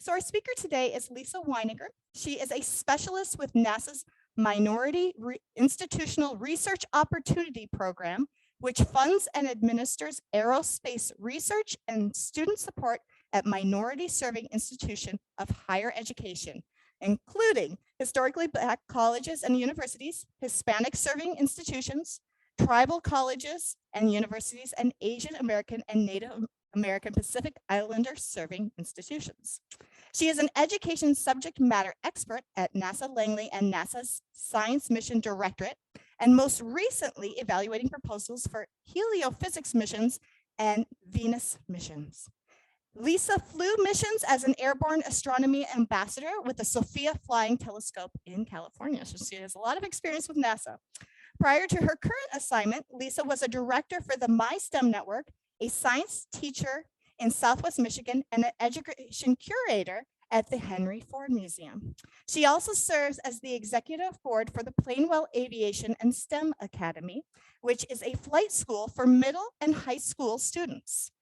So our speaker today is Lisa Wininger. She is a specialist with NASA's Minority Institutional Research Opportunity Program, which funds and administers aerospace research and student support at minority-serving institutions of higher education, including historically Black colleges and universities, Hispanic-serving institutions, tribal colleges and universities, and Asian American and Native American Pacific Islander serving institutions. She is an education subject matter expert at NASA Langley and NASA's Science Mission Directorate, and most recently evaluating proposals for heliophysics missions and Venus missions. Lisa flew missions as an airborne astronomy ambassador with the SOFIA Flying Telescope in California. So she has a lot of experience with NASA. Prior to her current assignment, Lisa was a director for the MySTEM Network, a science teacher in Southwest Michigan, and an education curator at the Henry Ford Museum. She also serves as the executive board for the Plainwell Aviation and STEM Academy, which is a flight school for middle and high school students,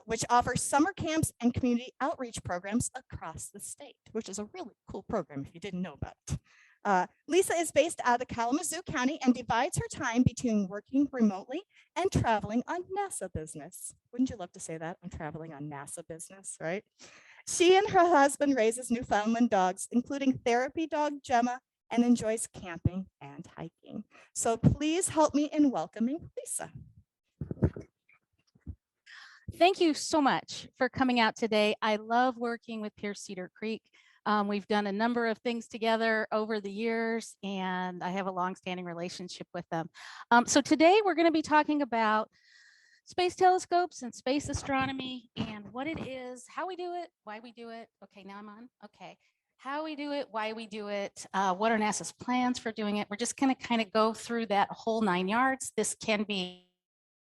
which offers summer camps and community outreach programs across the state, which is a really cool program if you didn't know about it. Lisa is based out of Kalamazoo County and divides her time between working remotely and traveling on NASA business. Wouldn't you love to say that? I'm traveling on NASA business, right? She and her husband raises Newfoundland dogs, including therapy dog Gemma, and enjoys camping and hiking. So please help me in welcoming Lisa. Thank you so much for coming out today. I love working with Pierce Cedar Creek. We've done a number of things together over the years, and I have a long-standing relationship with them. So today we're going to be talking about space telescopes and space astronomy and what it is, how we do it, why we do it. Okay, now I'm on. Okay, how we do it, why we do it, what are NASA's plans for doing it. We're just going to kind of go through that whole 9 yards. This can be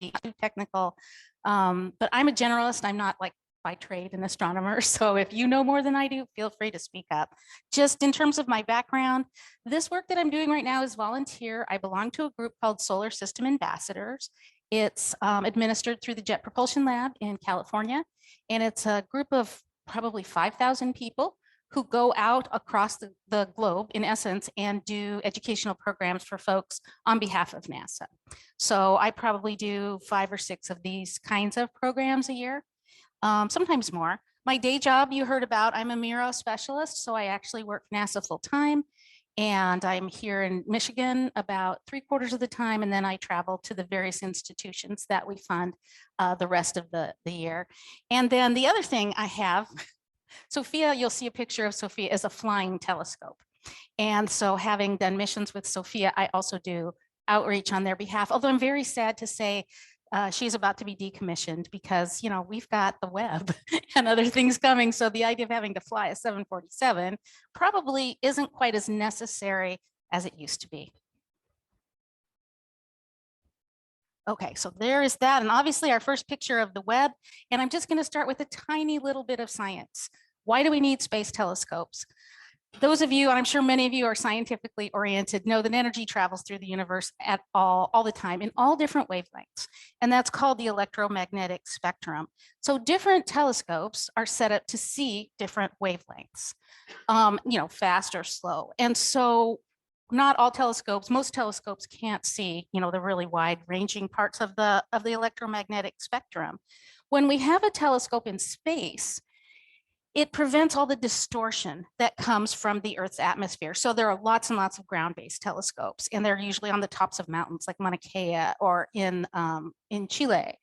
too technical, but I'm a generalist. I'm not like by trade an astronomer. So if you know more than I do, feel free to speak up. Just in terms of my background, this work that I'm doing right now is volunteer. I belong to a group called Solar System Ambassadors. It's administered through the Jet Propulsion Lab in California. And it's a group of probably 5,000 people who go out across the globe, in essence, and do educational programs for folks on behalf of NASA. So I probably do 5 or 6 of these kinds of programs a year. Sometimes more. My day job you heard about, I'm a MIRO Specialist, so I actually work for NASA full time, and I'm here in Michigan about 3/4 of the time, and then I travel to the various institutions that we fund the rest of the year. And then the other thing I have, SOFIA, you'll see a picture of SOFIA as a flying telescope. And so having done missions with SOFIA, I also do outreach on their behalf, although I'm very sad to say she's about to be decommissioned because, you know, we've got the Webb and other things coming. So the idea of having to fly a 747 probably isn't quite as necessary as it used to be. Okay, so there is that. And obviously our first picture of the Webb. And I'm just going to start with a tiny little bit of science. Why do we need space telescopes? Those of you, and I'm sure many of you are scientifically oriented, know that energy travels through the universe at all the time in all different wavelengths. And that's called the electromagnetic spectrum. So different telescopes are set up to see different wavelengths, you know, fast or slow. And so not all telescopes, most telescopes can't see, you know, the really wide ranging parts of the electromagnetic spectrum. When we have a telescope in space, it prevents all the distortion that comes from the Earth's atmosphere. So there are lots and lots of ground-based telescopes, and they're usually on the tops of mountains like Mauna Kea or in Chile.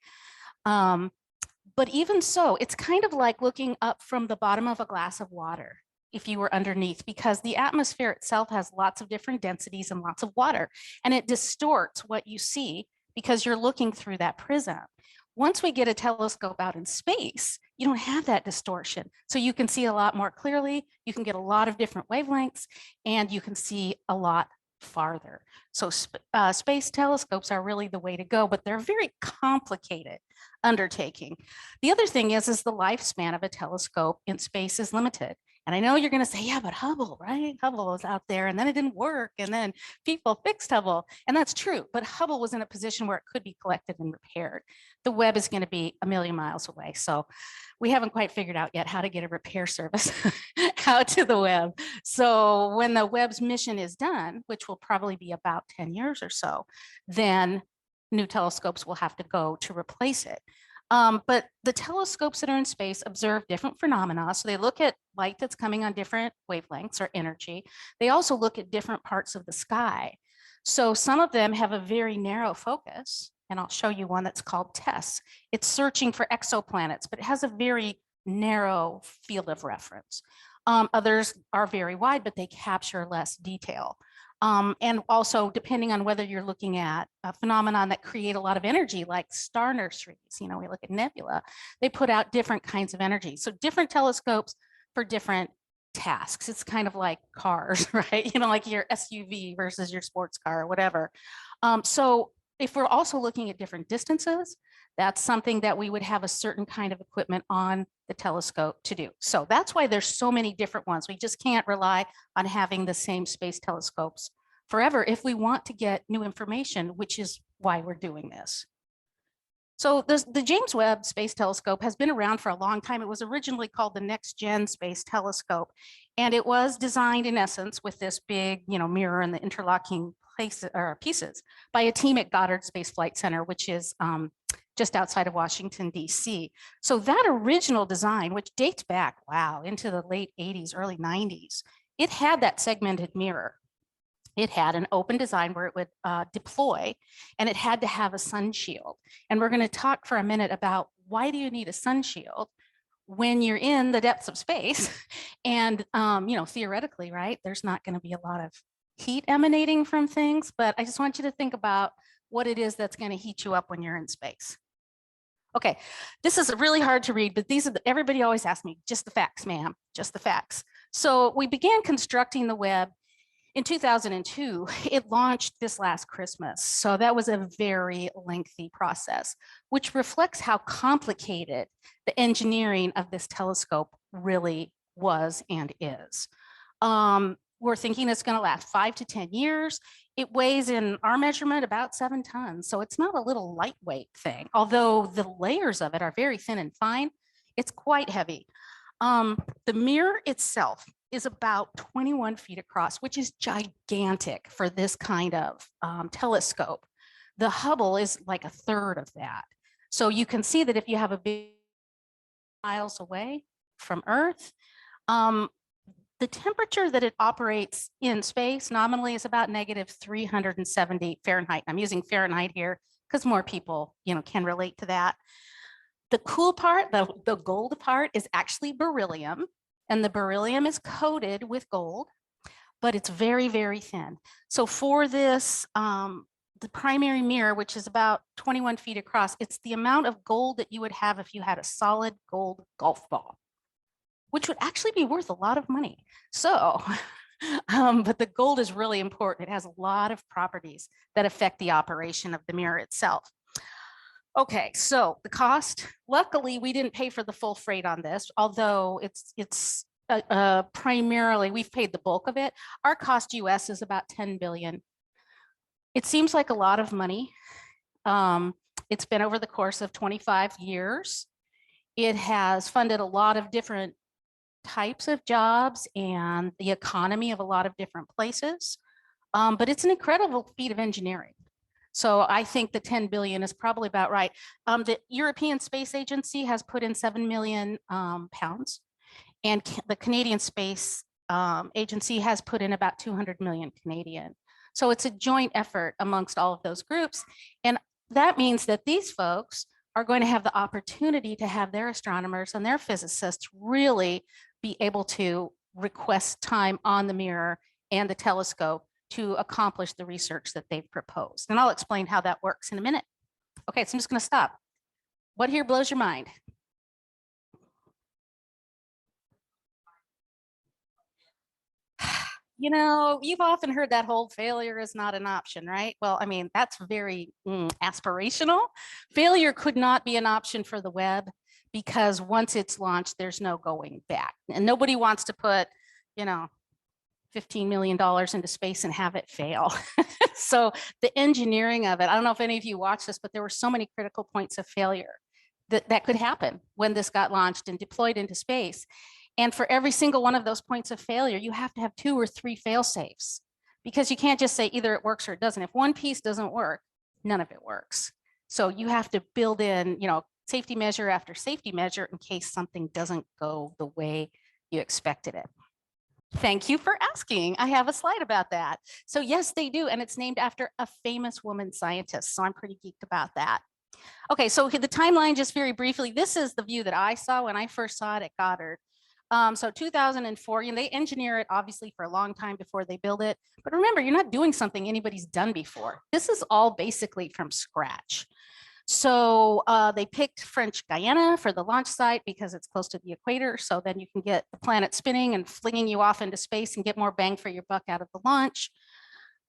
But even so, it's kind of like looking up from the bottom of a glass of water if you were underneath, because the atmosphere itself has lots of different densities and lots of water, and it distorts what you see because you're looking through that prism. Once we get a telescope out in space, you don't have that distortion. So you can see a lot more clearly, you can get a lot of different wavelengths, and you can see a lot farther. So space telescopes are really the way to go, but they're a very complicated undertaking. The other thing is the lifespan of a telescope in space is limited. And I know you're going to say, yeah, but Hubble, right? Hubble was out there and then it didn't work. And then people fixed Hubble. And that's true. But Hubble was in a position where it could be collected and repaired. The Webb is going to be a million miles away. So we haven't quite figured out yet how to get a repair service out to the Webb. So when the Webb's mission is done, which will probably be about 10 years or so, then new telescopes will have to go to replace it. But the telescopes that are in space observe different phenomena. So they look at light that's coming on different wavelengths or energy. They also look at different parts of the sky. So some of them have a very narrow focus, and I'll show you one that's called TESS. It's searching for exoplanets, but it has a very narrow field of reference. Others are very wide, but they capture less detail. And also, depending on whether you're looking at a phenomenon that create a lot of energy, like star nurseries, we look at nebula, they put out different kinds of energy. So different telescopes for different tasks. It's kind of like cars, right? Like your SUV versus your sports car or whatever. So if we're also looking at different distances, that's something that we would have a certain kind of equipment on the telescope to do. So that's why there's so many different ones. We just can't rely on having the same space telescopes forever if we want to get new information, which is why we're doing this. So the James Webb Space Telescope has been around for a long time. It was originally called the Next Gen Space Telescope, and it was designed in essence with this big, mirror and the interlocking pieces by a team at Goddard Space Flight Center, which is just outside of Washington, D.C. So that original design, which dates back, into the late 80s, early 90s, it had that segmented mirror. It had an open design where it would deploy, and it had to have a sun shield. And we're going to talk for a minute about why do you need a sun shield when you're in the depths of space? And, theoretically, right, there's not going to be a lot of heat emanating from things, but I just want you to think about what it is that's going to heat you up when you're in space. Okay, this is really hard to read, but these are everybody always asks me, just the facts, ma'am, just the facts. So we began constructing the Webb in 2002. It launched this last Christmas. So that was a very lengthy process, which reflects how complicated the engineering of this telescope really was and is. We're thinking it's going to last 5 to 10 years. It weighs, in our measurement, about 7 tons. So it's not a little lightweight thing, although the layers of it are very thin and fine. It's quite heavy. The mirror itself is about 21 feet across, which is gigantic for this kind of telescope. The Hubble is like a third of that. So you can see that if you have a big miles away from Earth, the temperature that it operates in space nominally is about negative 370 Fahrenheit. I'm using Fahrenheit here because more people, can relate to that. The cool part, the gold part, is actually beryllium, and the beryllium is coated with gold, but it's very, very thin. So for this, the primary mirror, which is about 21 feet across, it's the amount of gold that you would have if you had a solid gold golf ball, which would actually be worth a lot of money. So, but the gold is really important. It has a lot of properties that affect the operation of the mirror itself. Okay, so the cost, luckily we didn't pay for the full freight on this, although it's primarily, we've paid the bulk of it. Our cost US is about 10 billion. It seems like a lot of money. It's been over the course of 25 years. It has funded a lot of different types of jobs and the economy of a lot of different places. But it's an incredible feat of engineering. So I think the 10 billion is probably about right. The European Space Agency has put in 7 million pounds, and the Canadian Space Agency has put in about 200 million Canadian. So it's a joint effort amongst all of those groups. And that means that these folks are going to have the opportunity to have their astronomers and their physicists really be able to request time on the mirror and the telescope to accomplish the research that they've proposed. And I'll explain how that works in a minute. Okay, so I'm just going to stop. What here blows your mind? You've often heard that whole failure is not an option, right? Well, I mean, that's very aspirational. Failure could not be an option for the Webb because once it's launched, there's no going back. And nobody wants to put, you know, $15 million into space and have it fail. So the engineering of it, I don't know if any of you watched this, but there were so many critical points of failure that could happen when this got launched and deployed into space. And for every single one of those points of failure, you have to have 2 or 3 fail safes, because you can't just say either it works or it doesn't. If one piece doesn't work, none of it works. So you have to build in, you know, safety measure after safety measure in case something doesn't go the way you expected it. Thank you for asking. I have a slide about that. So yes, they do. And it's named after a famous woman scientist. So I'm pretty geeked about that. Okay, so the timeline, just very briefly, this is the view that I saw when I first saw it at Goddard. So 2004, they engineer it obviously for a long time before they build it. But remember, you're not doing something anybody's done before. This is all basically from scratch. So they picked French Guiana for the launch site because it's close to the equator. So then you can get the planet spinning and flinging you off into space and get more bang for your buck out of the launch.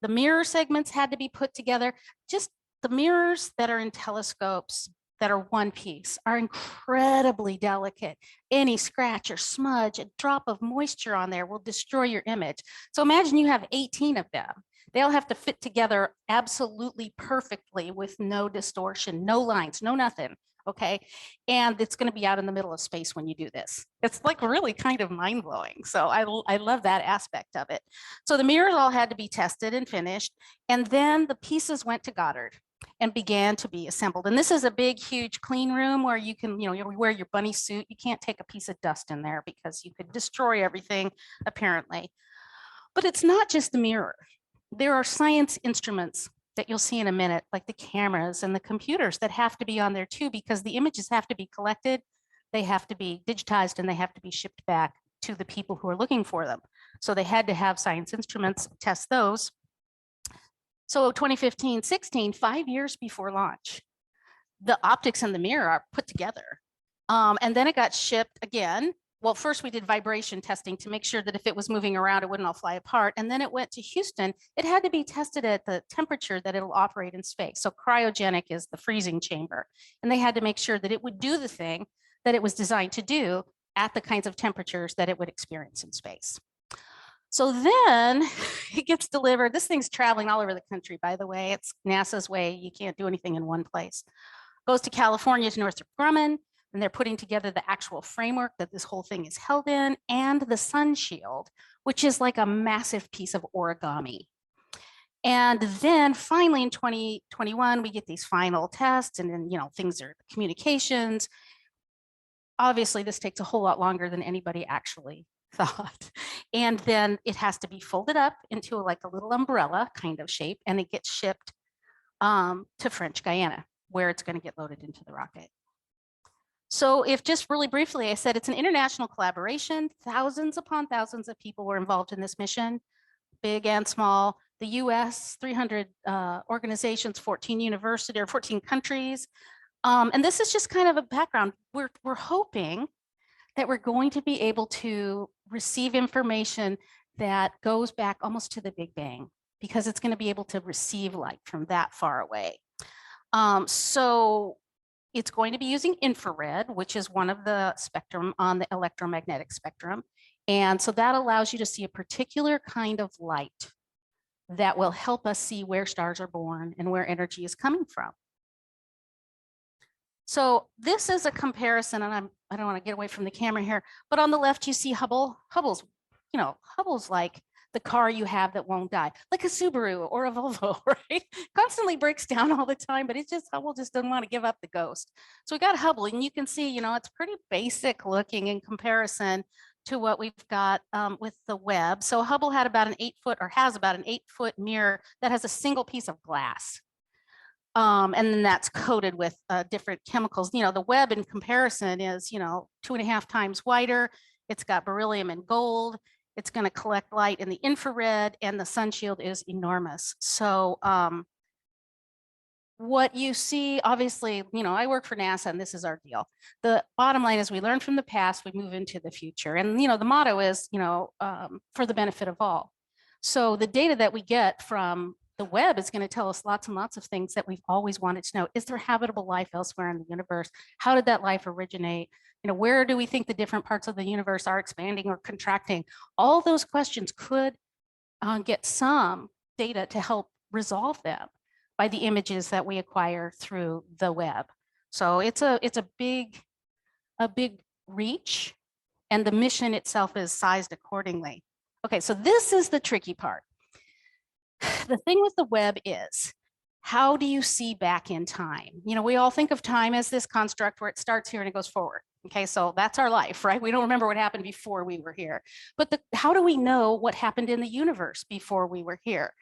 The mirror segments had to be put together. Just the mirrors that are in telescopes that are one piece are incredibly delicate. Any scratch or smudge, a drop of moisture on there will destroy your image. So imagine you have 18 of them. They'll have to fit together absolutely perfectly with no distortion, no lines, no nothing, okay? And it's gonna be out in the middle of space when you do this. It's like really kind of mind-blowing. So I love that aspect of it. So the mirrors all had to be tested and finished, and then the pieces went to Goddard and began to be assembled. And this is a big, huge clean room where you can, you wear your bunny suit. You can't take a piece of dust in there because you could destroy everything, apparently. But it's not just the mirror. There are science instruments that you'll see in a minute, like the cameras and the computers that have to be on there too, because the images have to be collected, they have to be digitized, and they have to be shipped back to the people who are looking for them. So they had to have science instruments test those. So 2015-16, 5 years before launch, the optics and the mirror are put together. And then it got shipped again. Well, first we did vibration testing to make sure that if it was moving around, it wouldn't all fly apart. And then it went to Houston. It had to be tested at the temperature that it'll operate in space. So cryogenic is the freezing chamber. And they had to make sure that it would do the thing that it was designed to do at the kinds of temperatures that it would experience in space. So then it gets delivered. This thing's traveling all over the country, by the way. It's NASA's way. You can't do anything in one place. Goes to California, to Northrop Grumman, and they're putting together the actual framework that this whole thing is held in, and the sun shield, which is like a massive piece of origami. And then finally in 2021, we get these final tests, and then, things are communications. Obviously, this takes a whole lot longer than anybody actually thought. And then it has to be folded up into like a little umbrella kind of shape, and it gets shipped to French Guiana, where it's going to get loaded into the rocket. So if just really briefly, I said it's an international collaboration. Thousands upon thousands of people were involved in this mission, big and small. The US, 300 organizations, 14 universities, or 14 countries. And this is just kind of a background. We're hoping that we're going to be able to receive information that goes back almost to the Big Bang, because it's going to be able to receive light from that far away. So it's going to be using infrared, which is one of the spectrum on the electromagnetic spectrum. And so that allows you to see a particular kind of light that will help us see where stars are born and where energy is coming from. So this is a comparison, and I don't want to get away from the camera here, but on the left you see Hubble. Hubble's like the car you have that won't die, like a Subaru or a Volvo, right? Constantly breaks down all the time, but Hubble just doesn't want to give up the ghost. So we got Hubble, and you can see, it's pretty basic looking in comparison to what we've got with the Webb. So Hubble had about an 8-foot, or has about an 8-foot mirror that has a single piece of glass. And then that's coated with different chemicals. The Webb in comparison is, 2.5 times wider. It's got beryllium and gold. It's going to collect light in the infrared, and the sun shield is enormous. So what you see, obviously, I work for NASA, and this is our deal. The bottom line is we learn from the past, we move into the future. And, the motto is, for the benefit of all. So the data that we get from the Webb is going to tell us lots and lots of things that we've always wanted to know. Is there habitable life elsewhere in the universe? How did that life originate? You know, where do we think the different parts of the universe are expanding or contracting? All those questions could get some data to help resolve them by the images that we acquire through the Webb. So it's a big reach, and the mission itself is sized accordingly. Okay, so this is the tricky part. The thing with the Webb is, how do you see back in time? You know, we all think of time as this construct where it starts here and it goes forward. Okay, so that's our life, right? We don't remember what happened before we were here. But how do we know what happened in the universe before we were here?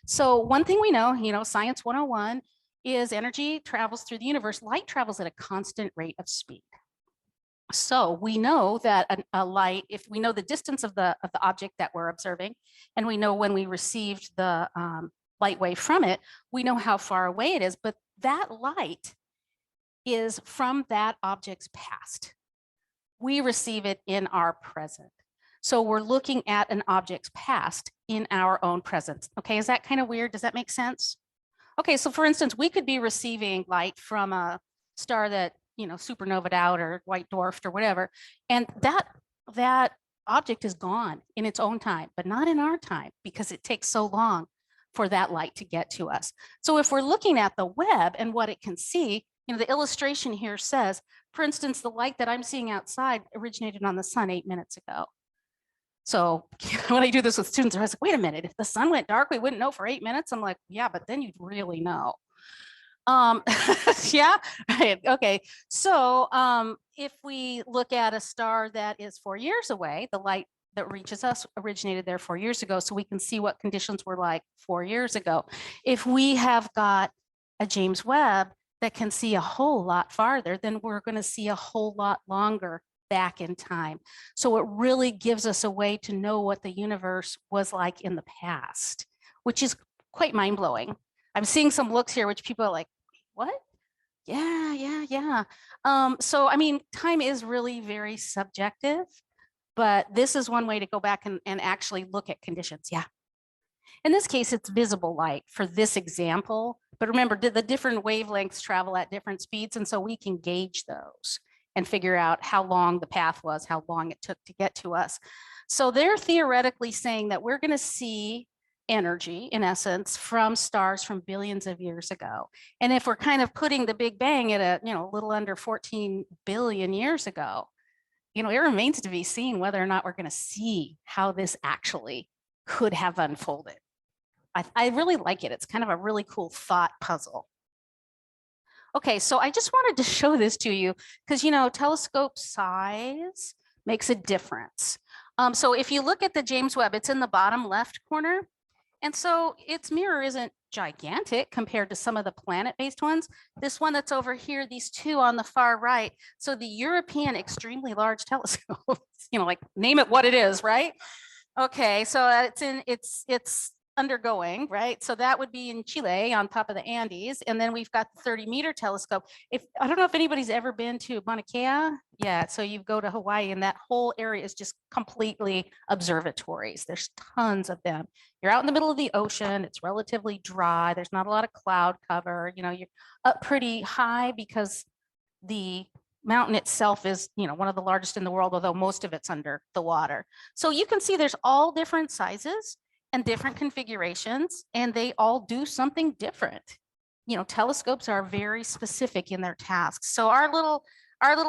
So one thing we know, you know, Science 101, is energy travels through the universe. Light travels at a constant rate of speed. So we know that a light, if we know the distance of the object that we're observing, and we know when we received the light wave from it, we know how far away it is, but that light is from that object's past. We receive it in our present. So we're looking at an object's past in our own present. Okay, is that kind of weird? Does that make sense? Okay, so for instance, we could be receiving light from a star that, you know, supernovaed out or white dwarfed or whatever, and that object is gone in its own time, but not in our time, because it takes so long for that light to get to us. So if we're looking at the Webb and what it can see, you know, the illustration here says, for instance, the light that I'm seeing outside originated on the sun 8 minutes ago. So when I do this with students, I was like, wait a minute, if the sun went dark, we wouldn't know for 8 minutes. I'm like, yeah, but then you'd really know. Yeah, right. Okay. So if we look at a star that is 4 years away, the light that reaches us originated there 4 years ago, so we can see what conditions were like 4 years ago. If we have got a James Webb that can see a whole lot farther, then we're going to see a whole lot longer back in time. So it really gives us a way to know what the universe was like in the past, which is quite mind-blowing. I'm seeing some looks here which people are like, what? Yeah. So I mean, time is really very subjective, but this is one way to go back and actually look at conditions. Yeah. In this case, it's visible light for this example, but remember, the different wavelengths travel at different speeds, and so we can gauge those and figure out how long the path was, how long it took to get to us. So they're theoretically saying that we're going to see energy, in essence, from stars from billions of years ago. And if we're kind of putting the Big Bang at a, you know, a little under 14 billion years ago, you know, it remains to be seen whether or not we're going to see how this actually could have unfolded. I really like it. It's kind of a really cool thought puzzle. Okay, so I just wanted to show this to you because, you know, telescope size makes a difference. So if you look at the James Webb, it's in the bottom left corner. And so its mirror isn't gigantic compared to some of the planet-based ones. This one that's over here, these two on the far right. So the European Extremely Large Telescope, you know, like name it what it is, right? Okay, so it's undergoing, right? So that would be in Chile on top of the Andes. And then we've got the 30-meter telescope. I don't know if anybody's ever been to Mauna Kea. Yeah, so you go to Hawaii and that whole area is just completely observatories. There's tons of them. You're out in the middle of the ocean. It's relatively dry. There's not a lot of cloud cover. You know, you're up pretty high because the mountain itself is, you know, one of the largest in the world, although most of it's under the water. So you can see there's all different sizes and different configurations, and they all do something different. You know, telescopes are very specific in their tasks. So our little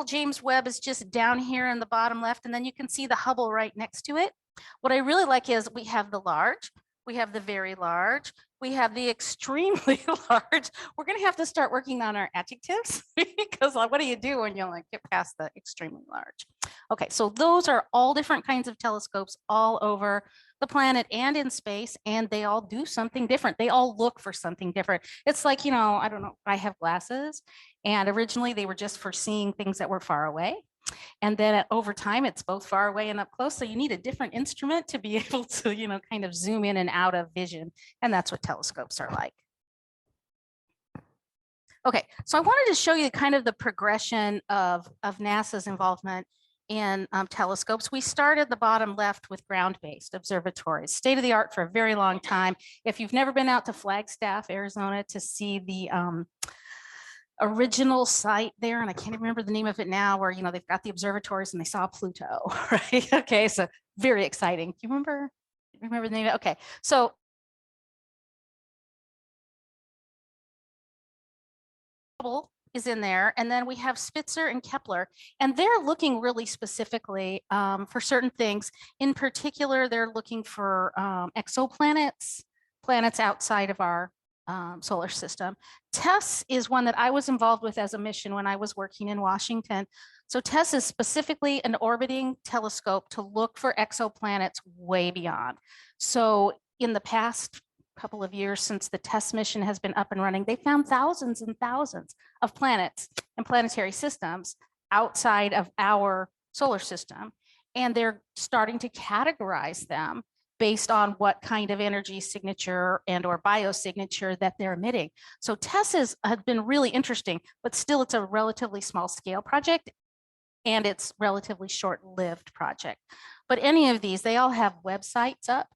James Webb is just down here in the bottom left, and then you can see the Hubble right next to it. What I really like is we have the large, we have the very large, we have the extremely large. We're going to have to start working on our adjectives because what do you do when you like get past the extremely large? Okay, so those are all different kinds of telescopes all over the planet and in space, and they all do something different. They all look for something different. It's like, you know, I don't know, I have glasses, and originally they were just for seeing things that were far away. And then over time, it's both far away and up close. So you need a different instrument to be able to, you know, kind of zoom in and out of vision. And that's what telescopes are like. Okay, so I wanted to show you kind of the progression of NASA's involvement in telescopes. We started the bottom left with ground-based observatories, state of the art for a very long time. If you've never been out to Flagstaff, Arizona to see the original site there, and I can't remember the name of it now, where, you know, they've got the observatories and they saw Pluto, right? Okay, so very exciting. Do you remember the name of it? Okay, so is in there, and then we have Spitzer and Kepler, and they're looking really specifically for certain things. In particular, they're looking for exoplanets, planets outside of our solar system. TESS is one that I was involved with as a mission when I was working in Washington. So TESS is specifically an orbiting telescope to look for exoplanets way beyond. So in the past couple of years since the TESS mission has been up and running, they found thousands and thousands of planets and planetary systems outside of our solar system. And they're starting to categorize them based on what kind of energy signature and or biosignature that they're emitting. So TESS has been really interesting, but still it's a relatively small scale project and it's relatively short-lived project. But any of these, they all have websites up.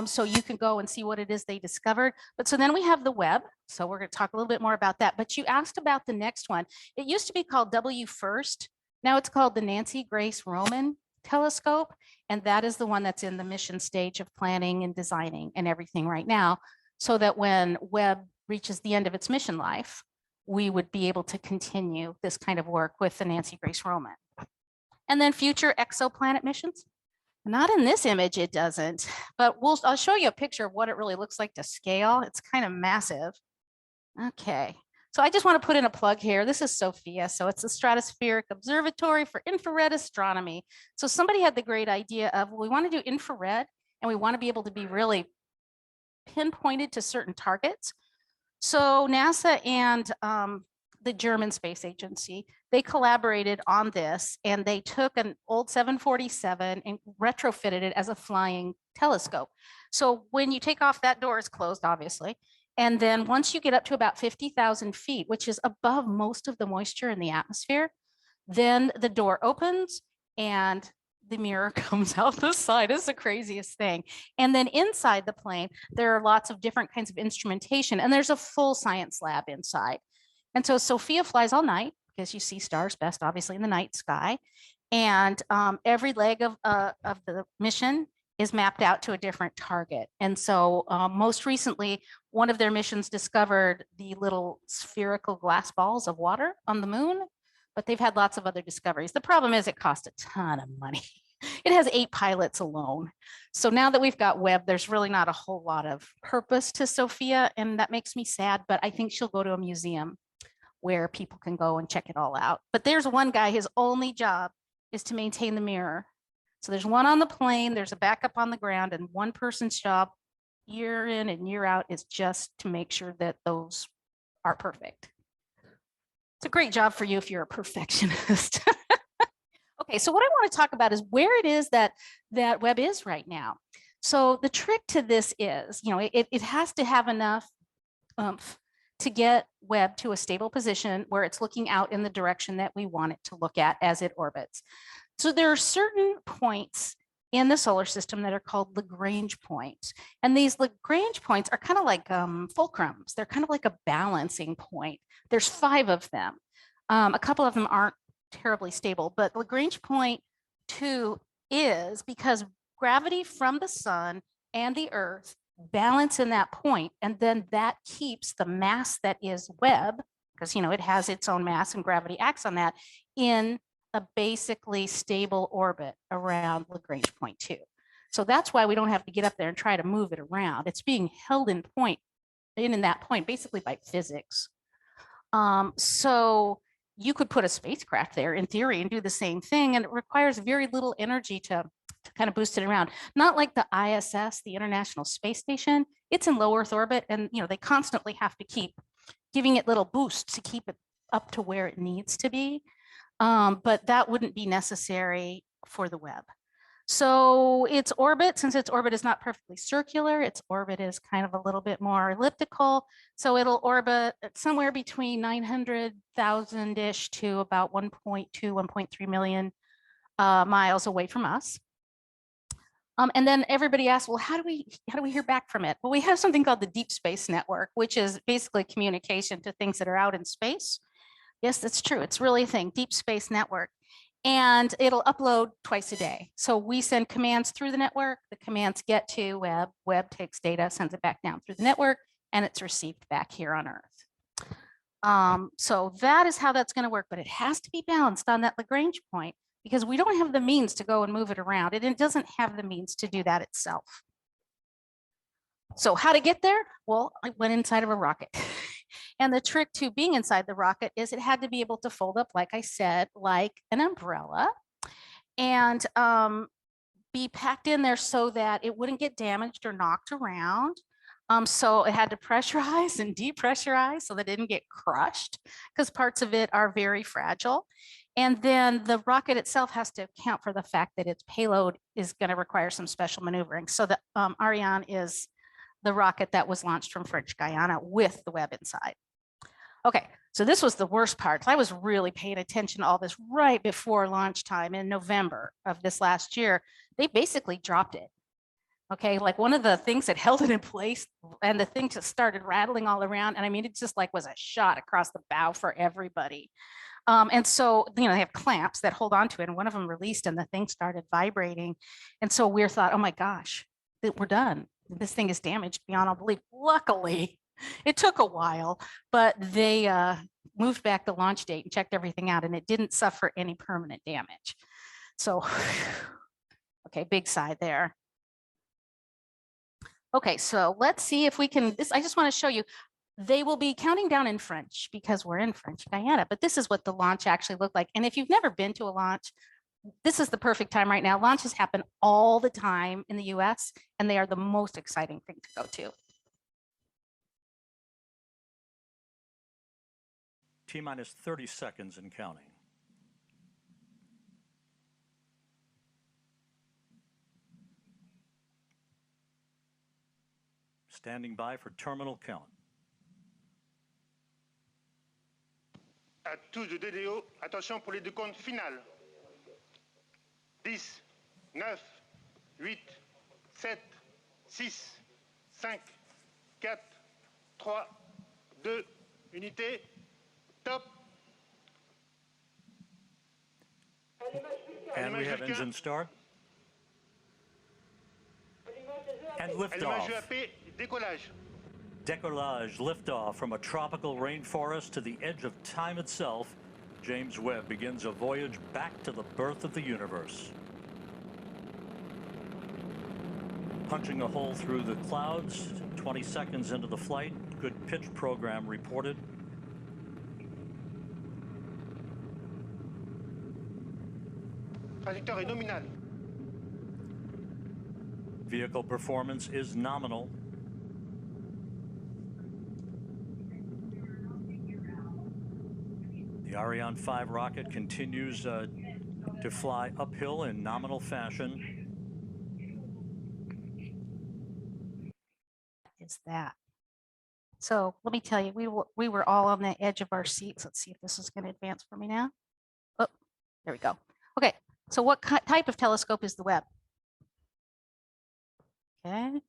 So you can go and see what it is they discovered. But so then we have the Webb. So we're going to talk a little bit more about that. But you asked about the next one. It used to be called WFIRST. Now it's called the Nancy Grace Roman Telescope. And that is the one that's in the mission stage of planning and designing and everything right now. So that when Webb reaches the end of its mission life, we would be able to continue this kind of work with the Nancy Grace Roman. And then future exoplanet missions. Not in this image, it doesn't, but I'll show you a picture of what it really looks like to scale. It's kind of massive. Okay, so I just want to put in a plug here. This is SOFIA, so it's a stratospheric observatory for infrared astronomy. So somebody had the great idea of, well, we want to do infrared and we want to be able to be really pinpointed to certain targets. So NASA and the German Space Agency, they collaborated on this, and they took an old 747 and retrofitted it as a flying telescope. So when you take off, that door is closed, obviously. And then once you get up to about 50,000 feet, which is above most of the moisture in the atmosphere, then the door opens and the mirror comes out the side. It's the craziest thing. And then inside the plane, there are lots of different kinds of instrumentation, and there's a full science lab inside. And so SOFIA flies all night because you see stars best, obviously, in the night sky. And every leg of the mission is mapped out to a different target. And so most recently, one of their missions discovered the little spherical glass balls of water on the moon, but they've had lots of other discoveries. The problem is it cost a ton of money. It has 8 pilots alone. So now that we've got Webb, there's really not a whole lot of purpose to SOFIA, and that makes me sad, but I think she'll go to a museum where people can go and check it all out. But there's one guy, his only job is to maintain the mirror. So there's one on the plane, there's a backup on the ground, and one person's job year in and year out is just to make sure that those are perfect. It's a great job for you if you're a perfectionist. Okay, so what I want to talk about is where it is that Webb is right now. So the trick to this is, you know, it has to have enough oomph to get Webb to a stable position where it's looking out in the direction that we want it to look at as it orbits. So there are certain points in the solar system that are called Lagrange points. And these Lagrange points are kind of like fulcrums. They're kind of like a balancing point. There's 5 of them. A couple of them aren't terribly stable, but Lagrange point 2 is because gravity from the sun and the earth balance in that point, and then that keeps the mass that is Webb, because, you know, it has its own mass and gravity acts on that, in a basically stable orbit around Lagrange point 2. So that's why we don't have to get up there and try to move it around. It's being held in that point basically by physics. So you could put a spacecraft there in theory and do the same thing, and it requires very little energy to kind of boost it around. Not like the ISS, the International Space Station. It's in low Earth orbit, and, you know, they constantly have to keep giving it little boosts to keep it up to where it needs to be. But that wouldn't be necessary for the Webb. So its orbit, since its orbit is not perfectly circular, its orbit is kind of a little bit more elliptical. So it'll orbit somewhere between 900,000-ish to about 1.2, 1.3 million miles away from us. And then everybody asked, well, how do we hear back from it? Well, we have something called the Deep Space Network, which is basically communication to things that are out in space. Yes, that's true. It's really a thing, Deep Space Network. And it'll upload twice a day. So we send commands through the network. The commands get to Webb. Webb takes data, sends it back down through the network, and it's received back here on Earth. So that is how that's going to work, but it has to be balanced on that Lagrange point, because we don't have the means to go and move it around. It doesn't have the means to do that itself. So how to get there? Well, I went inside of a rocket. And the trick to being inside the rocket is it had to be able to fold up, like I said, like an umbrella, and be packed in there so that it wouldn't get damaged or knocked around. So it had to pressurize and depressurize so that it didn't get crushed, because parts of it are very fragile. And then the rocket itself has to account for the fact that its payload is going to require some special maneuvering. So the Ariane is the rocket that was launched from French Guiana with the Webb inside. Okay, so this was the worst part. I was really paying attention to all this right before launch time in November of this last year. They basically dropped it. Okay, like one of the things that held it in place, and the thing just started rattling all around. And I mean, it just like was a shot across the bow for everybody. And so, you know, they have clamps that hold on to it, and one of them released and the thing started vibrating. And so we thought, oh my gosh, we're done. This thing is damaged beyond all belief. Luckily, it took a while, but they moved back the launch date and checked everything out, and it didn't suffer any permanent damage. So, okay, big sigh there. Okay, so let's see if we can, I just want to show you, they will be counting down in French because we're in French Guiana, but this is what the launch actually looked like. And if you've never been to a launch, this is the perfect time right now. Launches happen all the time in the US, and they are the most exciting thing to go to. T-minus 30 seconds and counting. Standing by for terminal count. À tous de DDO, attention pour les décomptes finales. 10, 9, 8, 7, 6, 5, 4, 3, 2, unité, top. And we have engine start. And Allumage liftoff. UAP, décollage. Decollage, liftoff from a tropical rainforest to the edge of time itself. James Webb begins a voyage back to the birth of the universe. Punching a hole through the clouds, 20 seconds into the flight. Good pitch program reported. Trajectoire est nominale. Vehicle performance is nominal. The Ariane 5 rocket continues to fly uphill in nominal fashion. Is that. So let me tell you, we were all on the edge of our seats. Let's see if this is going to advance for me now. Oh, there we go. Okay, so what type of telescope is the Webb? Okay,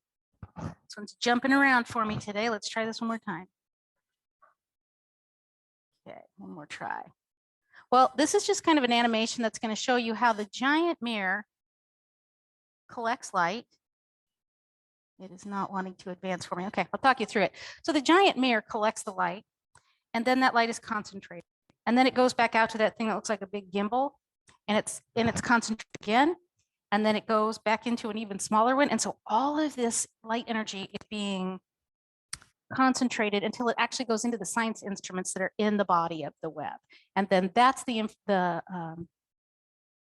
this one's jumping around for me today. Let's try this one more time. Okay, one more try. Well, this is just kind of an animation that's going to show you how the giant mirror collects light. It is not wanting to advance for me. Okay, I'll talk you through it. So the giant mirror collects the light, and then that light is concentrated. And then it goes back out to that thing that looks like a big gimbal, and it's concentrated again. And then it goes back into an even smaller one. And so all of this light energy is being concentrated until it actually goes into the science instruments that are in the body of the Webb. And then that's the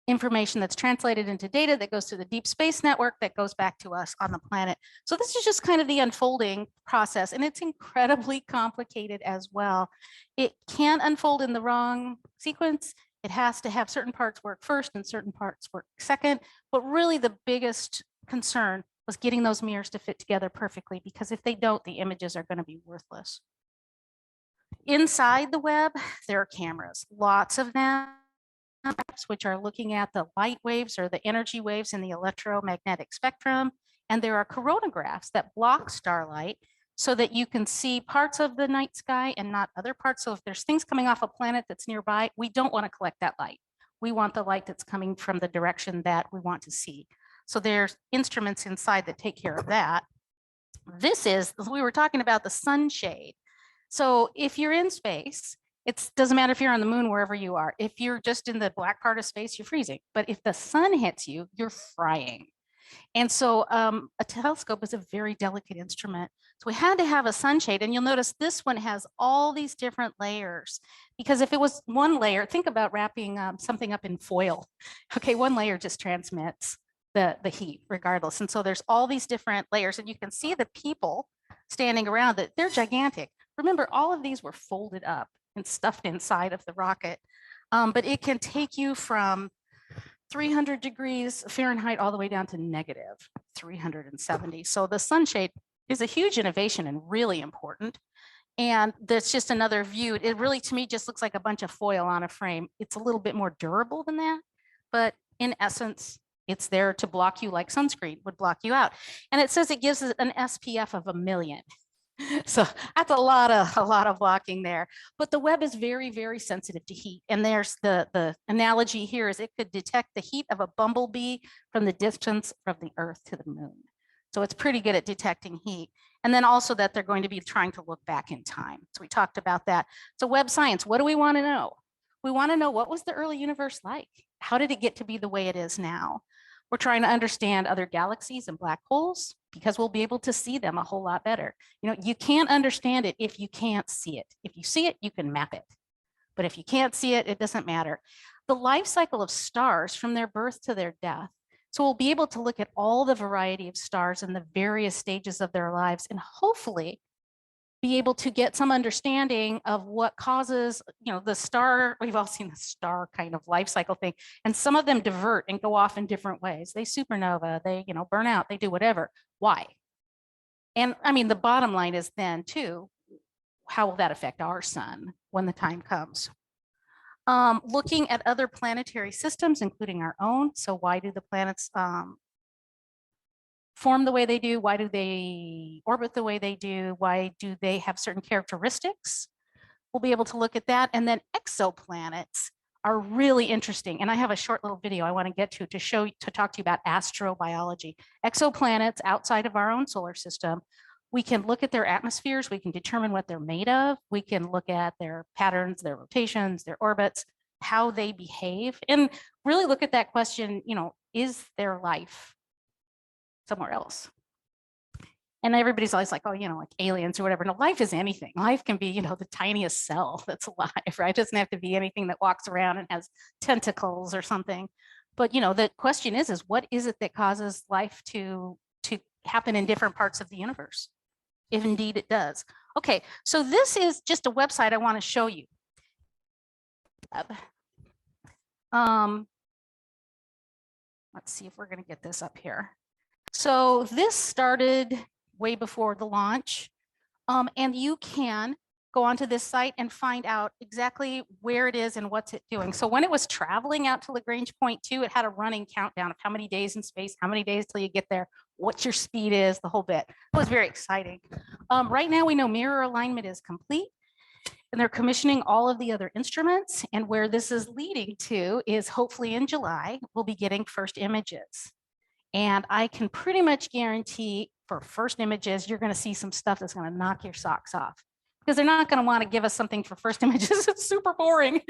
information that's translated into data that goes to the Deep Space Network that goes back to us on the planet. So this is just kind of the unfolding process, and it's incredibly complicated as well. It can unfold in the wrong sequence. It has to have certain parts work first and certain parts work second. But really the biggest concern was getting those mirrors to fit together perfectly, because if they don't, the images are going to be worthless. Inside the Webb, there are cameras, lots of them. which are looking at the light waves or the energy waves in the electromagnetic spectrum. And there are coronagraphs that block starlight so that you can see parts of the night sky and not other parts. So if there's things coming off a planet that's nearby, we don't want to collect that light. We want the light that's coming from the direction that we want to see. So there's instruments inside that take care of that. This is, we were talking about the sunshade. So if you're in space, it doesn't matter if you're on the moon, wherever you are. If you're just in the black part of space, you're freezing. But if the sun hits you, you're frying. And so a telescope is a very delicate instrument. So we had to have a sunshade. And you'll notice this one has all these different layers. Because if it was one layer, think about wrapping something up in foil. Okay, one layer just transmits the heat regardless. And so there's all these different layers. And you can see the people standing around it. They're gigantic. Remember, all of these were folded up and stuffed inside of the rocket. But it can take you from 300 degrees Fahrenheit all the way down to negative 370. So the sunshade is a huge innovation and really important. And that's just another view. It really, to me, just looks like a bunch of foil on a frame. It's a little bit more durable than that, but in essence, it's there to block you like sunscreen would block you out. And it says it gives an SPF of 1 million. So that's a lot of blocking there. But the Webb is very, very sensitive to heat. And there's the analogy here is it could detect the heat of a bumblebee from the distance from the Earth to the moon. So it's pretty good at detecting heat. And then also that they're going to be trying to look back in time. So we talked about that. So Webb science, what do we want to know? We want to know, what was the early universe like? How did it get to be the way it is now? We're trying to understand other galaxies and black holes because we'll be able to see them a whole lot better. You know, you can't understand it if you can't see it. If you see it, you can map it. But if you can't see it, it doesn't matter. The life cycle of stars from their birth to their death. So we'll be able to look at all the variety of stars in the various stages of their lives and hopefully be able to get some understanding of what causes, you know, the star, we've all seen the star kind of life cycle thing, and some of them divert and go off in different ways. They supernova, they, you know, burn out, they do whatever. Why? And I mean, the bottom line is then too, how will that affect our sun when the time comes? Looking at other planetary systems, including our own. So why do the planets form the way they do? Why do they orbit the way they do? Why do they have certain characteristics? We'll be able to look at that. And then exoplanets are really interesting. And I have a short little video I want to get to talk to you about astrobiology. Exoplanets outside of our own solar system, we can look at their atmospheres, we can determine what they're made of, we can look at their patterns, their rotations, their orbits, how they behave, and really look at that question, you know, is there life somewhere else? And everybody's always like, oh, you know, like aliens or whatever. No, life is anything. Life can be, you know, the tiniest cell that's alive, right? It doesn't have to be anything that walks around and has tentacles or something. But, you know, the question is what is it that causes life to happen in different parts of the universe? If indeed it does. Okay, so this is just a website I want to show you. Let's see if we're going to get this up here. So this started way before the launch, and you can go onto this site and find out exactly where it is and what's it doing. So when it was traveling out to Lagrange point 2, it had a running countdown of how many days in space, how many days till you get there, what your speed is, the whole bit. It was very exciting. Right now we know mirror alignment is complete, and they're commissioning all of the other instruments. And where this is leading to is hopefully in July, we'll be getting first images. And I can pretty much guarantee for first images, you're going to see some stuff that's going to knock your socks off, because they're not going to want to give us something for first images. It's super boring.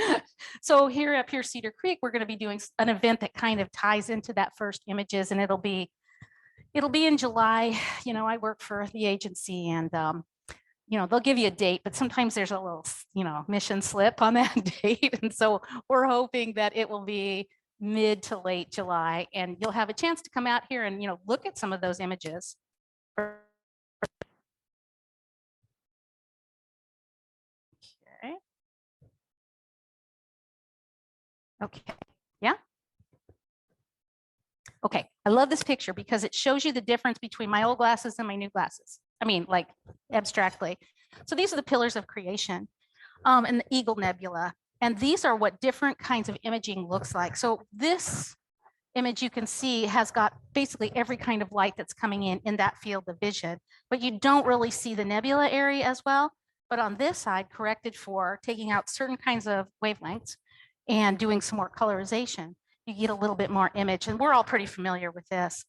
So here at Pierce Cedar Creek, we're going to be doing an event that kind of ties into that first images, and it'll be in July. You know, I work for the agency, and you know, they'll give you a date, but sometimes there's a little, you know, mission slip on that date. And so we're hoping that it will be mid to late July, and you'll have a chance to come out here and, you know, look at some of those images. Okay. Okay. Yeah. Okay. I love this picture because it shows you the difference between my old glasses and my new glasses. I mean, like abstractly. So these are the pillars of creation, and the Eagle Nebula. And these are what different kinds of imaging looks like. So this image you can see has got basically every kind of light that's coming in that field of vision, but you don't really see the nebula area as well. But on this side, corrected for taking out certain kinds of wavelengths and doing some more colorization, you get a little bit more image. And we're all pretty familiar with this.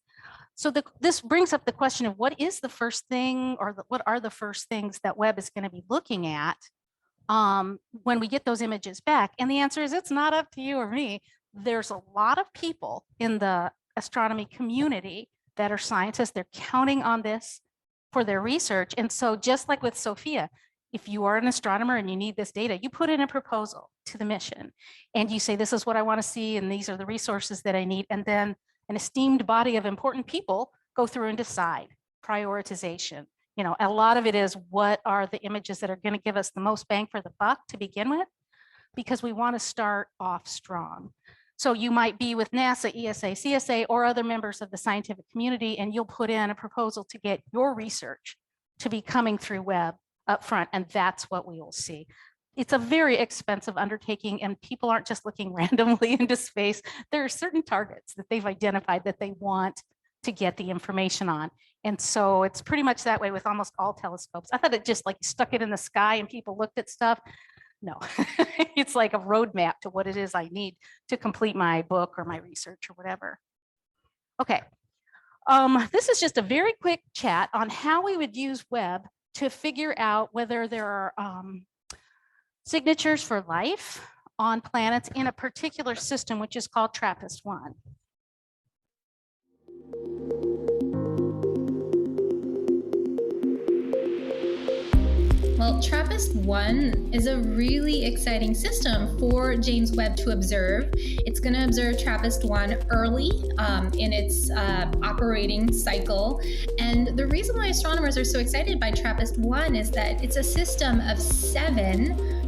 So this brings up the question of what is the first thing, or what are the first things that Webb is going to be looking at when we get those images back? And the answer is, it's not up to you or me. There's a lot of people in the astronomy community that are scientists. They're counting on this for their research. And so just like with Sophia, if you are an astronomer and you need this data, you put in a proposal to the mission and you say, this is what I want to see, and these are the resources that I need. And then an esteemed body of important people go through and decide prioritization. You know, a lot of it is, what are the images that are going to give us the most bang for the buck to begin with, because we want to start off strong. So you might be with NASA, ESA, CSA, or other members of the scientific community, and you'll put in a proposal to get your research to be coming through Webb up front, and that's what we will see. It's a very expensive undertaking, and people aren't just looking randomly into space. There are certain targets that they've identified that they want to get the information on. And so it's pretty much that way with almost all telescopes. I thought it just like stuck it in the sky and people looked at stuff. No, it's like a roadmap to what it is I need to complete my book or my research or whatever. Okay, this is just a very quick chat on how we would use Webb to figure out whether there are signatures for life on planets in a particular system, which is called TRAPPIST-1. Well, TRAPPIST-1 is a really exciting system for James Webb to observe. It's going to observe TRAPPIST-1 early in its operating cycle. And the reason why astronomers are so excited by TRAPPIST-1 is that it's a system of 7,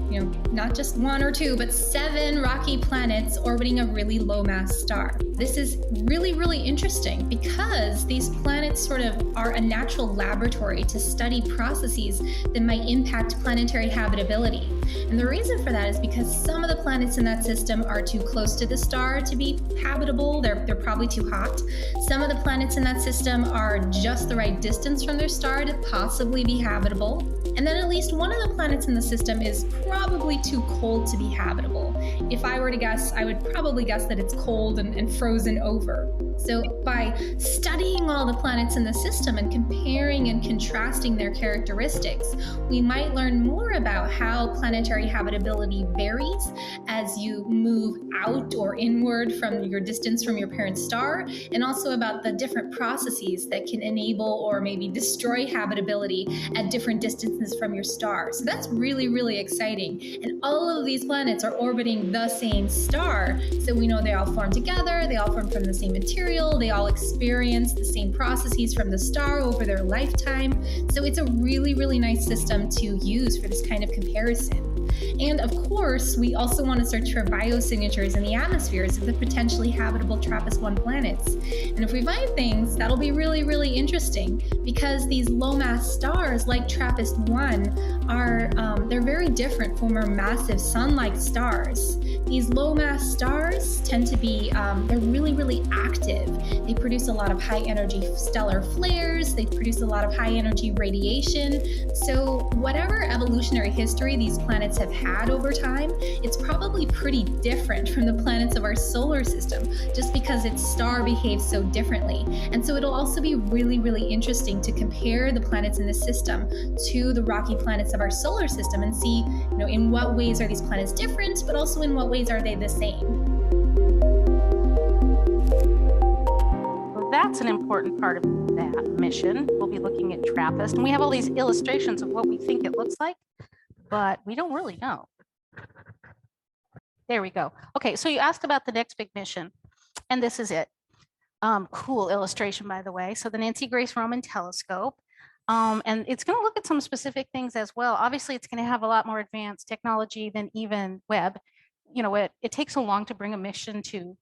not just 1 or 2, but 7 rocky planets orbiting a really low mass star. This is really, really interesting because these planets sort of are a natural laboratory to study processes that might impact planetary habitability. And the reason for that is because some of the planets in that system are too close to the star to be habitable. They're probably too hot. Some of the planets in that system are just the right distance from their star to possibly be habitable. And then at least one of the planets in the system is probably too cold to be habitable. If I were to guess, I would probably guess that it's cold and frozen over. So by studying all the planets in the system and comparing and contrasting their characteristics, we might learn more about how planetary habitability varies as you move out or inward from your distance from your parent star, and also about the different processes that can enable or maybe destroy habitability at different distances from your star. So that's really, really exciting. And all of these planets are orbiting the same star. So we know they all form together, they all form from the same material, they all experience the same processes from the star over their lifetime. So it's a really, really nice system to use for this kind of comparison. And of course, we also want to search for biosignatures in the atmospheres of the potentially habitable TRAPPIST-1 planets. And if we find things, that'll be really, really interesting because these low-mass stars like TRAPPIST-1 are, they're very different from our massive sun-like stars. These low-mass stars tend to be, they're really, really active. They produce a lot of high-energy stellar flares. They produce a lot of high-energy radiation. So whatever evolutionary history these planets have had over time, it's probably pretty different from the planets of our solar system, just because its star behaves so differently. And so it'll also be really, really interesting to compare the planets in this system to the rocky planets of our solar system and see, in what ways are these planets different, but also in what ways are they the same. Well, that's an important part of that mission. We'll be looking at TRAPPIST, and we have all these illustrations of what we think it looks like, but we don't really know. There we go. Okay, so you asked about the next big mission, and this is it. Cool illustration, by the way. So the Nancy Grace Roman Telescope, and it's going to look at some specific things as well. Obviously, it's going to have a lot more advanced technology than even Webb. It takes so long to bring a mission to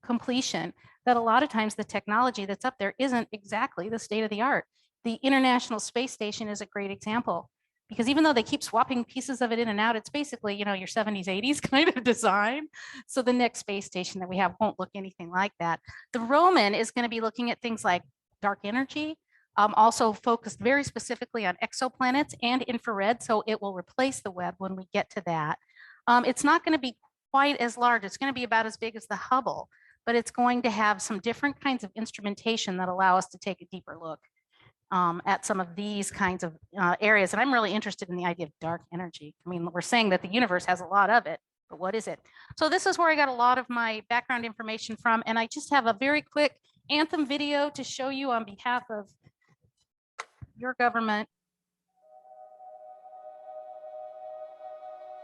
completion that a lot of times the technology that's up there isn't exactly the state of the art. The International Space Station is a great example. because even though they keep swapping pieces of it in and out, it's basically, you know, your 70s, 80s kind of design. So the next space station that we have won't look anything like that. The Roman is going to be looking at things like dark energy, also focused very specifically on exoplanets and infrared. So it will replace the Webb when we get to that. It's not going to be quite as large. It's going to be about as big as the Hubble, but it's going to have some different kinds of instrumentation that allow us to take a deeper look at some of these kinds of areas. And I'm really interested in the idea of dark energy. I mean, we're saying that the universe has a lot of it, but what is it? So this is where I got a lot of my background information from. And I just have a very quick anthem video to show you on behalf of your government.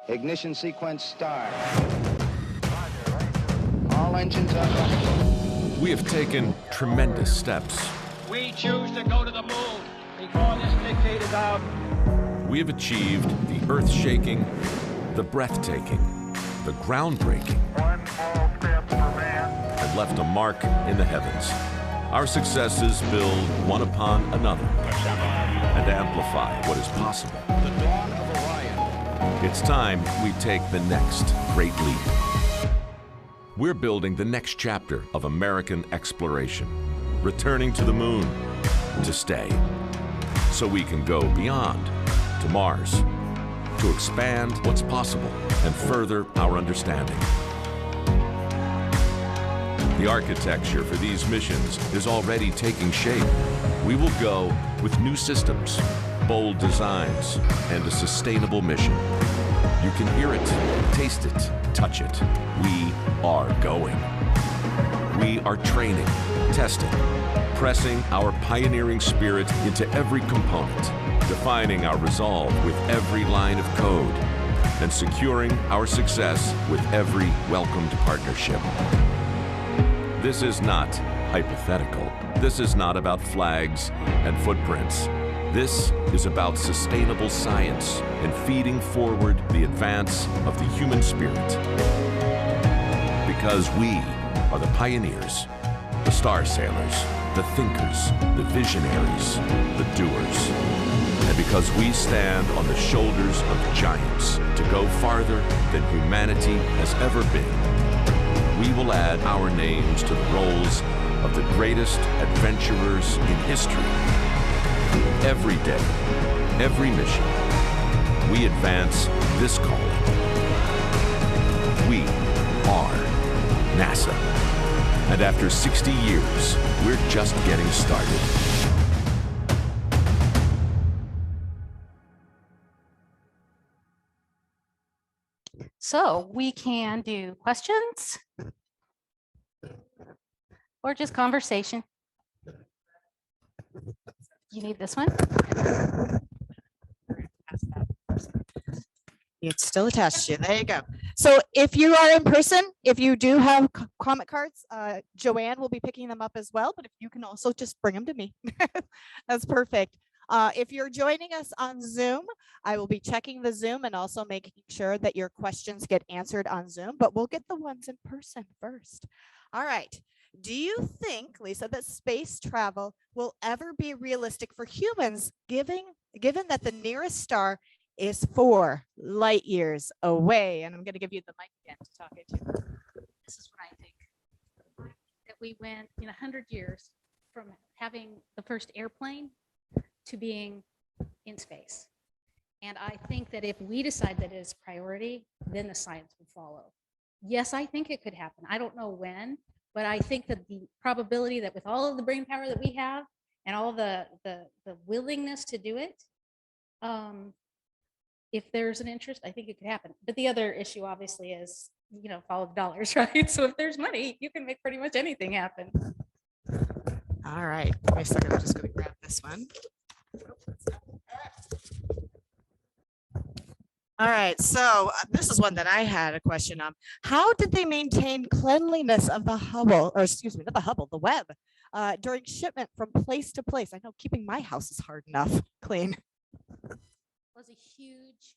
Ignition sequence start. All engines up. We have taken tremendous steps. We choose to go to the moon before this decade is out. We have achieved the earth-shaking, the breathtaking, the groundbreaking, One small step for man. and left a mark in the heavens. Our successes build one upon another and amplify what is possible. The dawn of Orion. It's time we take the next great leap. We're building the next chapter of American exploration, returning to the moon to stay, so we can go beyond to Mars, to expand what's possible and further our understanding. The architecture for these missions is already taking shape. We will go with new systems, bold designs, and a sustainable mission. You can hear it, taste it, touch it. We are going. We are training, testing, pressing our pioneering spirit into every component, defining our resolve with every line of code, and securing our success with every welcomed partnership. This is not hypothetical. This is not about flags and footprints. This is about sustainable science and feeding forward the advance of the human spirit. Because we are the pioneers, the star sailers, the thinkers, the visionaries, the doers. And because we stand on the shoulders of giants to go farther than humanity has ever been, we will add our names to the rolls of the greatest adventurers in history. Every day, every mission, we advance this calling. We are NASA. And after 60 years, we're just getting started. So we can do questions or just conversation. You need this one? It's still attached to you. There you go. So if you are in person, if you do have comment cards, Joanne will be picking them up as well, but if you can also just bring them to me. That's perfect. If you're joining us on Zoom, I will be checking the Zoom and also making sure that your questions get answered on Zoom, but we'll get the ones in person first. All right. Do you think, Lisa, that space travel will ever be realistic for humans, given that the nearest star is 4 light years away? And I'm going to give you the mic again to talk into. This is what I think. That we went in 100 years from having the first airplane to being in space. And I think that if we decide that it is priority, then the science will follow. Yes, I think it could happen. I don't know when, but I think that the probability that with all of the brain power that we have and all the willingness to do it, if there's an interest, I think it could happen. But the other issue obviously is, you know, follow the dollars, right? So if there's money, you can make pretty much anything happen. All right. Wait a second. I'm just going to grab this one. All right, so this is one that I had a question on. How did they maintain cleanliness of the Hubble, or excuse me, not the Hubble, the Webb, during shipment from place to place? I know keeping my house is hard enough clean. Was a huge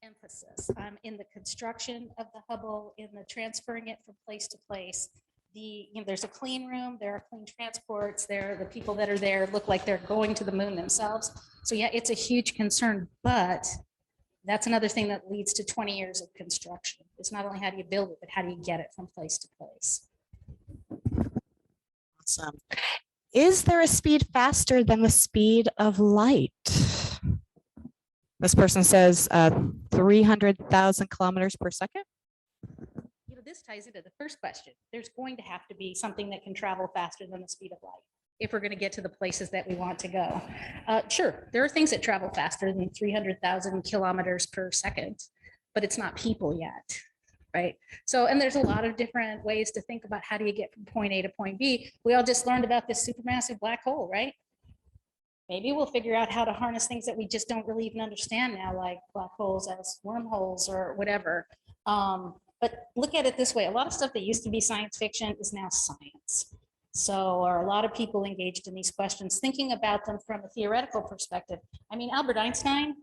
emphasis in the construction of the Hubble, in the transferring it from place to place. there's a clean room, there are clean transports, the people that are there look like they're going to the moon themselves. So yeah, it's a huge concern, but that's another thing that leads to 20 years of construction. It's not only how do you build it, but how do you get it from place to place. Awesome. Is there a speed faster than the speed of light? This person says 300,000 kilometers per second. This ties into the first question. There's going to have to be something that can travel faster than the speed of light if we're going to get to the places that we want to go. Sure, there are things that travel faster than 300,000 kilometers per second, but it's not people yet, right? So, and there's a lot of different ways to think about how do you get from point A to point B. We all just learned about this supermassive black hole, right? Maybe we'll figure out how to harness things that we just don't really even understand now, like black holes as wormholes or whatever. But look at it this way, a lot of stuff that used to be science fiction is now science. So are a lot of people engaged in these questions, thinking about them from a theoretical perspective. I mean, Albert Einstein,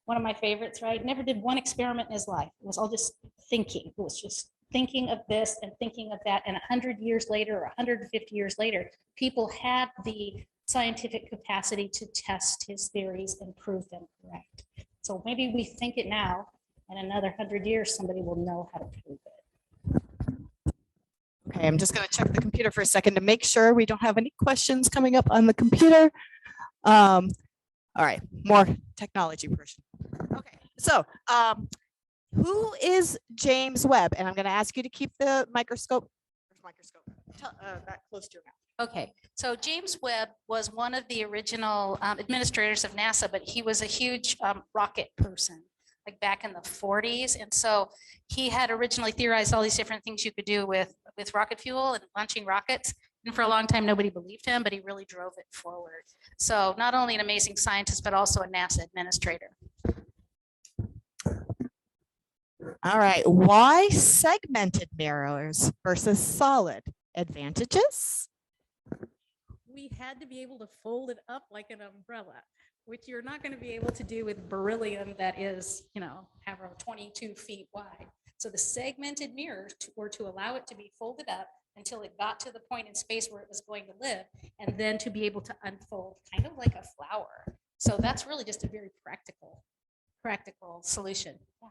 one of my favorites, right? Never did one experiment in his life. It was all just thinking. It was just thinking of this and thinking of that. And 100 years later or 150 years later, people had the scientific capacity to test his theories and prove them correct. So maybe we think it now, and another 100 years, somebody will know how to prove it. Okay, I'm just going to check the computer for a second to make sure we don't have any questions coming up on the computer. All right, more technology person. Okay, so who is James Webb? And I'm going to ask you to keep the microscope that close to your mouth. Okay, so James Webb was one of the original administrators of NASA, but he was a huge rocket person, like back in the 40s. And so he had originally theorized all these different things you could do with rocket fuel and launching rockets. And for a long time, nobody believed him, but he really drove it forward. So not only an amazing scientist, but also a NASA administrator. All right, why segmented mirrors versus solid? Advantages? We had to be able to fold it up like an umbrella, which you're not going to be able to do with beryllium that is, however, 22 feet wide. So the segmented mirrors were to allow it to be folded up until it got to the point in space where it was going to live, and then to be able to unfold kind of like a flower. So that's really just a very practical solution. Yeah.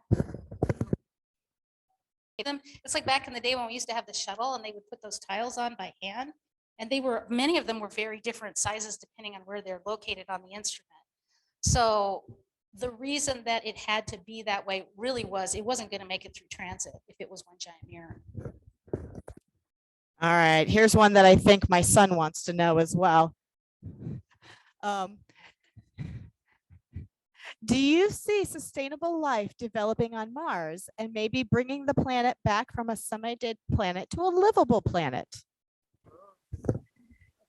It's like back in the day when we used to have the shuttle and they would put those tiles on by hand, and many of them were very different sizes depending on where they're located on the instrument. So the reason that it had to be that way really was it wasn't going to make it through transit if it was one giant mirror. All right, here's one that I think my son wants to know as well. Do you see sustainable life developing on Mars and maybe bringing the planet back from a semi-dead planet to a livable planet?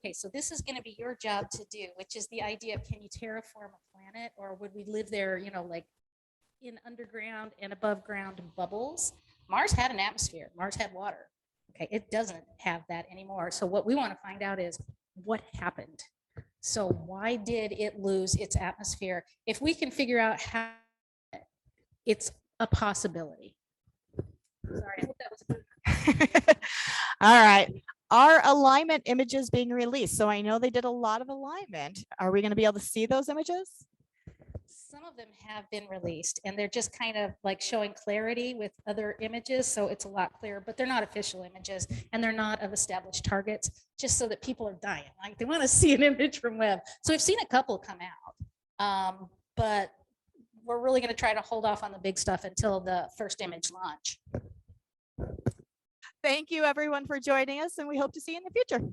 Okay, so this is going to be your job to do, which is the idea of, can you terraform a planet, or would we live there, like in underground and above ground bubbles? Mars had an atmosphere. Mars had water. Okay, it doesn't have that anymore. So what we want to find out is what happened. So why did it lose its atmosphere? If we can figure out how, it's a possibility. Sorry, I hope that was All right. Are alignment images being released? So I know they did a lot of alignment. Are we going to be able to see those images? Some of them have been released, and they're just kind of like showing clarity with other images. So it's a lot clearer, but they're not official images, and they're not of established targets, just so that people are dying. Like they want to see an image from Webb. So we've seen a couple come out, but we're really going to try to hold off on the big stuff until the first image launch. Thank you everyone for joining us, and we hope to see you in the future.